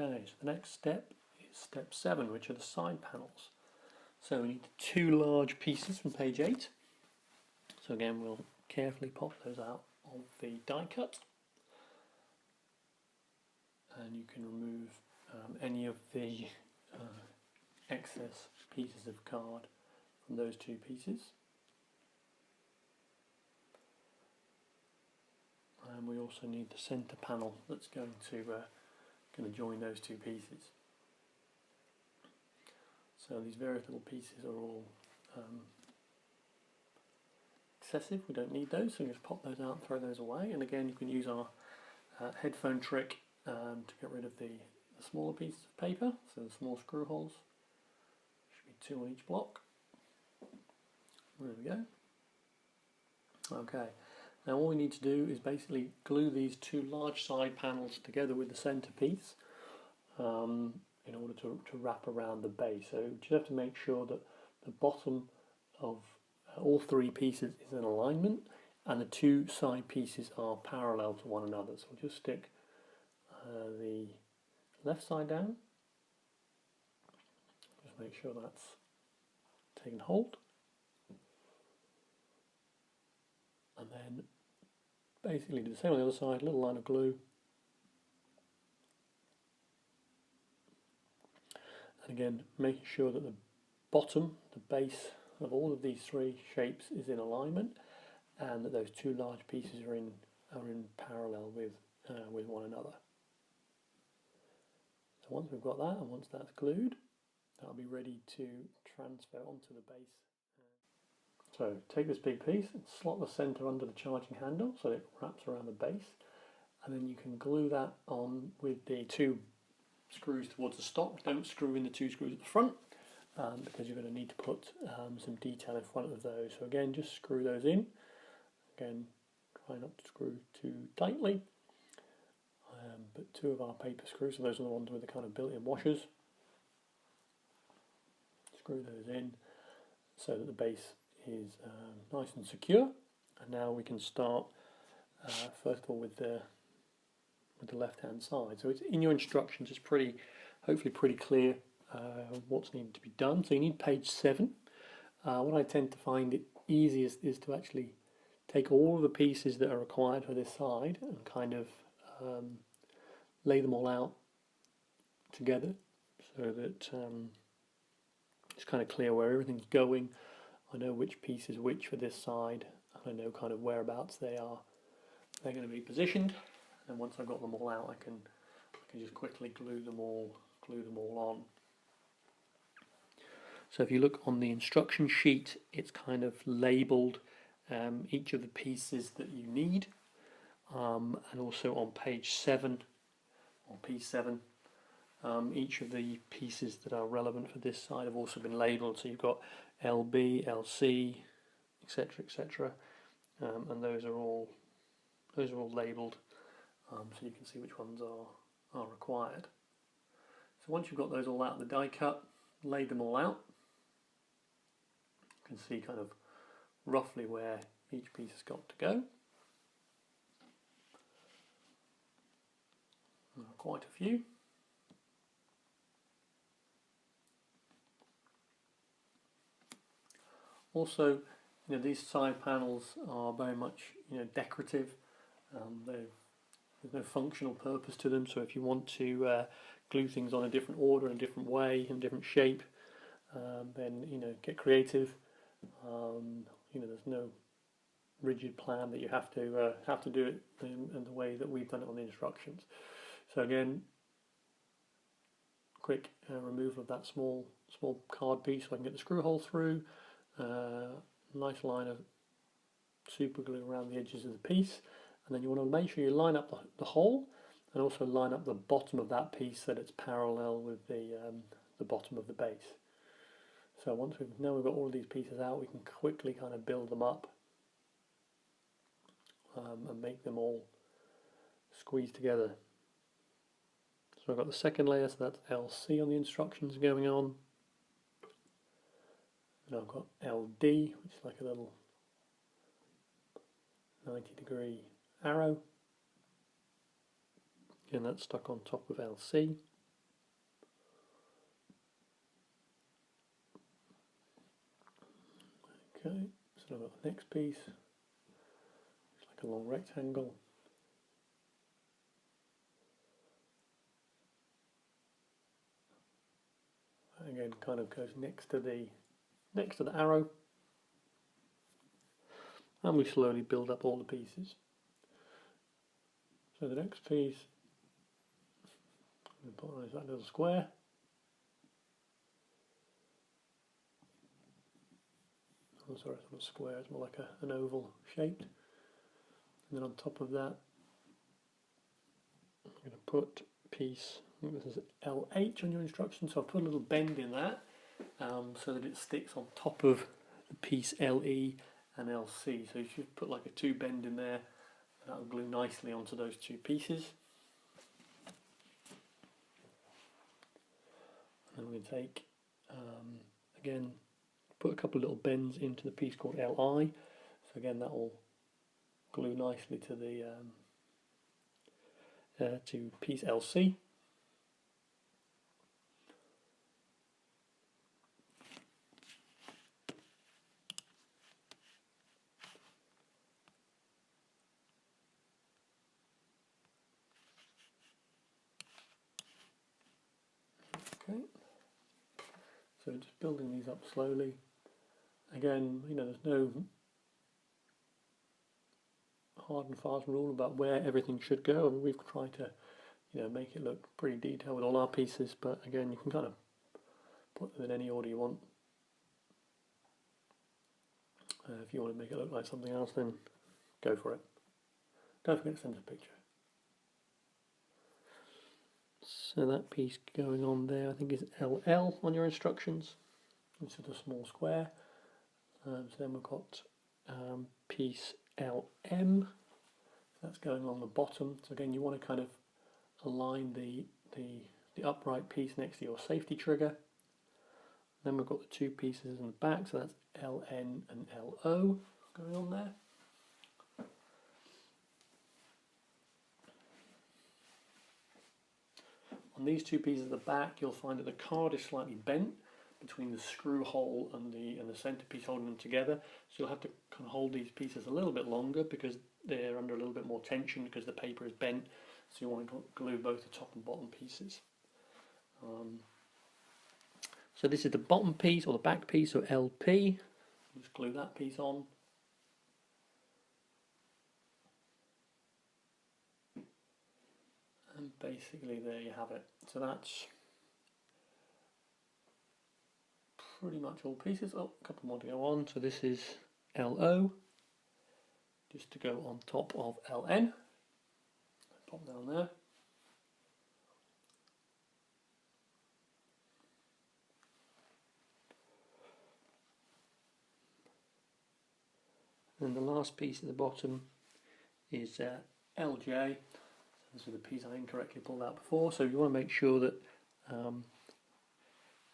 Okay, so the next step is step 7, which are the side panels. So we need 2 large pieces from page 8. So again, we'll carefully pop those out of the die cut. And you can remove any of the excess pieces of card from those 2 pieces. And we also need the centre panel that's going to join those 2 pieces. So these various little pieces are all excessive, we don't need those, so we just pop those out and throw those away. And again, you can use our headphone trick to get rid of the smaller pieces of paper, so the small screw holes. Should be 2 on each block. There we go. Okay, now all we need to do is basically glue these 2 large side panels together with the centre piece in order to wrap around the base. So you just have to make sure that the bottom of all 3 pieces is in alignment and the 2 side pieces are parallel to one another. So we'll just stick the left side down, just make sure that's taken hold, and then basically do the same on the other side, a little line of glue, and again making sure that the bottom, the base of all of these 3 shapes is in alignment and that those 2 large pieces are in parallel with one another. So once we've got that and once that's glued, that'll be ready to transfer onto the base. So take this big piece and slot the centre under the charging handle so it wraps around the base, and then you can glue that on with the 2 screws towards the stock. Don't screw in the 2 screws at the front because you're going to need to put some detail in front of those. So again, just screw those in. Again, try not to screw too tightly, but 2 of our paper screws, so those are the ones with the kind of built-in washers. Screw those in so that the base is nice and secure. And now we can start first of all with the left hand side. So it's in your instructions, it's hopefully pretty clear what's needed to be done. So you need page 7. What I tend to find it easiest is to actually take all of the pieces that are required for this side and kind of lay them all out together so that it's kind of clear where everything's going. I know which piece is which for this side, and I know kind of whereabouts they're going to be positioned. And once I've got them all out, I can just quickly glue them all on. So if you look on the instruction sheet, it's kind of labelled each of the pieces that you need, and also on page 7, on P7, each of the pieces that are relevant for this side have also been labelled. So you've got LB, LC, etc., etc., and those are all labelled, so you can see which ones are required. So once you've got those all out of the die cut, lay them all out. You can see kind of roughly where each piece has got to go. Quite a few. Also, these side panels are very much decorative. There's no functional purpose to them. So if you want to glue things on a different order, in a different way, in a different shape, then get creative. There's no rigid plan that you have to do it in the way that we've done it on the instructions. So again, quick removal of that small card piece so I can get the screw hole through. Nice line of super glue around the edges of the piece, and then you want to make sure you line up the hole and also line up the bottom of that piece so that it's parallel with the bottom of the base. So once we've got all of these pieces out, we can quickly kind of build them up and make them all squeeze together. So I've got the second layer, so that's LC on the instructions going on. And I've got LD, which is like a little 90-degree arrow. And that's stuck on top of LC. Okay, so I've got the next piece, it's like a long rectangle. That again kind of goes next to the arrow, and we slowly build up all the pieces. So the next piece, I'm going to put that little square. Oh, sorry, it's not a square, it's more like an oval shaped. And then on top of that, I'm going to put piece, I think this is LH on your instructions, so I've put a little bend in that so that it sticks on top of the piece LE and LC. So you should put like a 2 bend in there, and that will glue nicely onto those 2 pieces. And then we're going to take, again, put a couple of little bends into the piece called LI. So again, that will glue nicely to the to piece LC. Okay. So just building these up slowly. Again, you know, there's no hard and fast rule about where everything should go. I mean, we've tried to, you know, make it look pretty detailed with all our pieces, but again, you can kind of put them in any order you want. If you want to make it look like something else, then go for it. Don't forget to send us a picture. So that piece going on there, I think is LL on your instructions. It's just a small square. So then we've got piece LM. That's going along the bottom. So again, you want to kind of align the upright piece next to your safety trigger. Then we've got the 2 pieces in the back, so that's LN and LO going on there. On these 2 pieces at the back, you'll find that the card is slightly bent between the screw hole and the centre piece holding them together. So you'll have to kind of hold these pieces a little bit longer because they're under a little bit more tension because the paper is bent. So you want to glue both the top and bottom pieces. So this is the bottom piece or the back piece, so LP. Just glue that piece on. And basically there you have it. So that's pretty much all pieces. Oh, a couple more to go on. So this is LO, just to go on top of LN. Pop down there. And the last piece at the bottom is LJ. This is the piece I incorrectly pulled out before. So you want to make sure that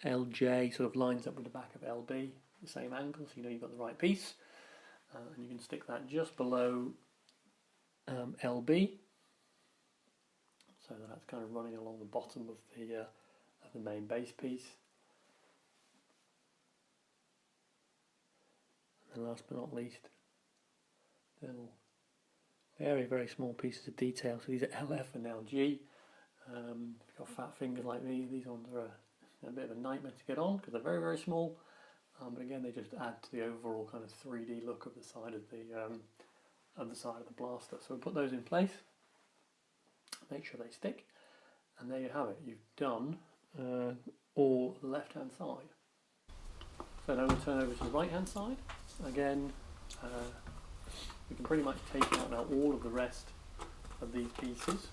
LJ sort of lines up with the back of LB, the same angle, so you know you've got the right piece. And you can stick that just below LB, so that's kind of running along the bottom of the main base piece. And last but not least, little very small pieces of detail. So these are LF and LG. If you've got fat fingers like me, these ones are a bit of a nightmare to get on because they're very small. But again, they just add to the overall kind of 3D look of the side of the blaster. So we'll put those in place. Make sure they stick, and there you have it. You've done all the left-hand side. So now we'll turn over to the right-hand side. Again, we can pretty much take out now all of the rest of these pieces.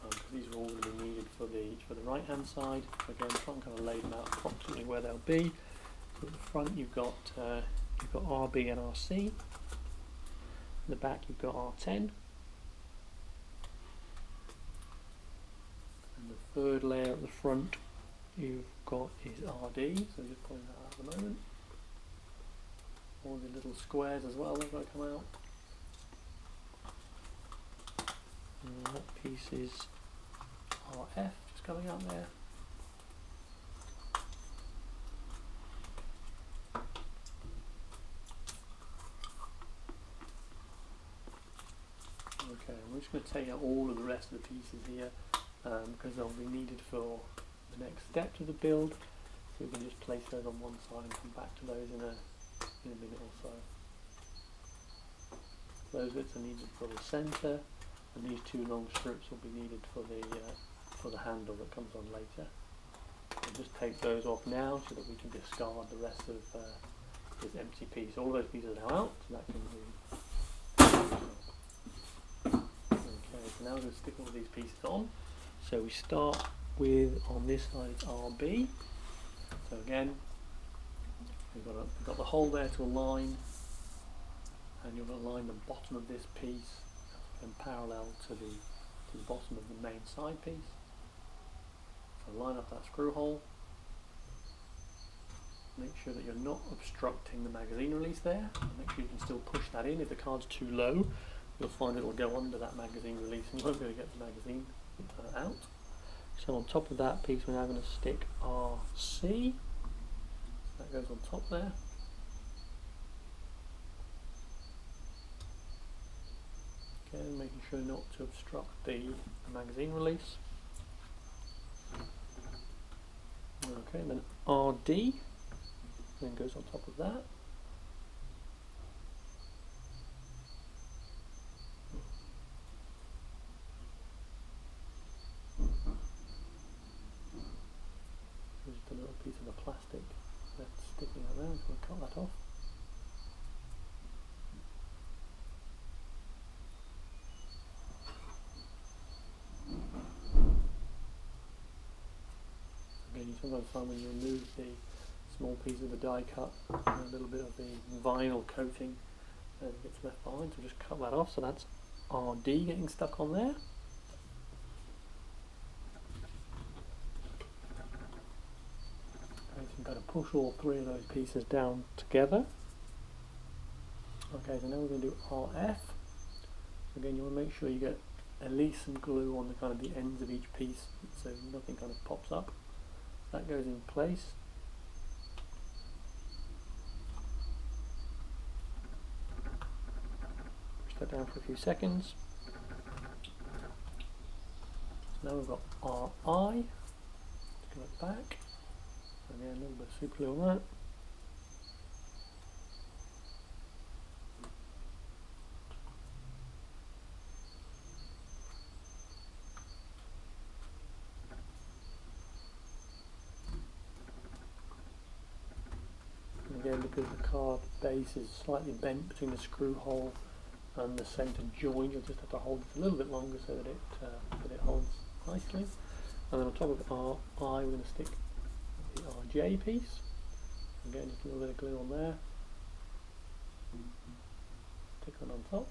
Because these are all going to be needed for the right-hand side. So again, try and kind of lay them out approximately where they'll be. So at the front, you've got RB and RC. In the back, you've got R10. And the third layer at the front you've got is RD. So just pulling that out at the moment. All the little squares as well, they've got to come out. And that piece is RF, just coming out there. just going to take out all of the rest of the pieces here because they'll be needed for the next steps of the build. So we can just place those on one side and come back to those in a minute or so. Those bits are needed for the centre, and these two long strips will be needed for the handle that comes on later. We'll just take those off now so that we can discard the rest of this empty piece. All of those pieces are now out, so that can move. Okay, so now we're going to stick all of these pieces on. So we start with, on this side it's RB. So again, we've got the hole there to align, and you're going to align the bottom of this piece and parallel to the bottom of the main side piece. So line up that screw hole. Make sure that you're not obstructing the magazine release there. Make sure you can still push that in. If the card's too low, you'll find it will go under that magazine release and you won't be able to get the magazine out. So on top of that piece we're now going to stick RC. That goes on top there. Again, making sure not to obstruct the magazine release. Okay, and then RD then goes on top of that. Just a little piece of the plastic that's sticking out there. I'm going to cut that off. Again, you sometimes find when you remove the small piece of the die cut, a little bit of the vinyl coating gets left behind, so just cut that off. So that's RD getting stuck on there. Okay, so you've got to push all three of those pieces down together. Okay, so now we're going to do RF. So again, you want to make sure you get at least some glue on the kind of the ends of each piece so nothing kind of pops up. That goes in place. Push that down for a few seconds. So now we've got RI. Let's go back. Again, a little bit of super glue on that. Again, because the card base is slightly bent between the screw hole and the centre joint, you'll just have to hold it a little bit longer so that it holds nicely. And then on top of RI, we're going to stick the RJ piece. Again, just a little bit of glue on there. Stick that on top.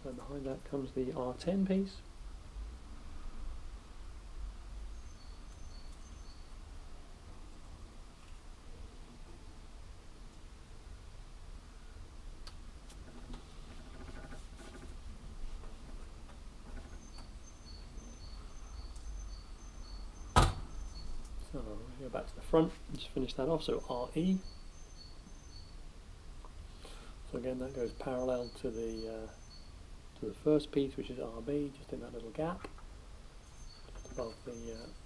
So behind that comes the R10 piece. So we'll go back to the front and just finish that off. So RE. So again, that goes parallel to the first piece, which is RB, just in that little gap just above the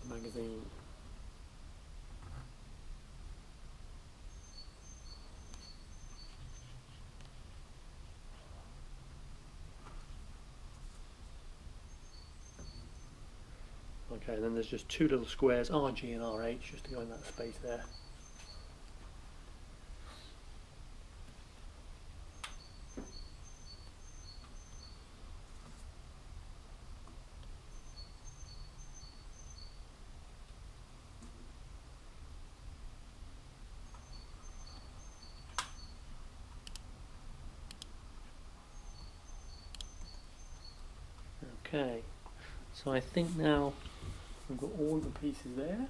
magazine. Okay, and then there's just two little squares, RG and RH, just to go in that space there. Okay, so I think now we've got all the pieces there.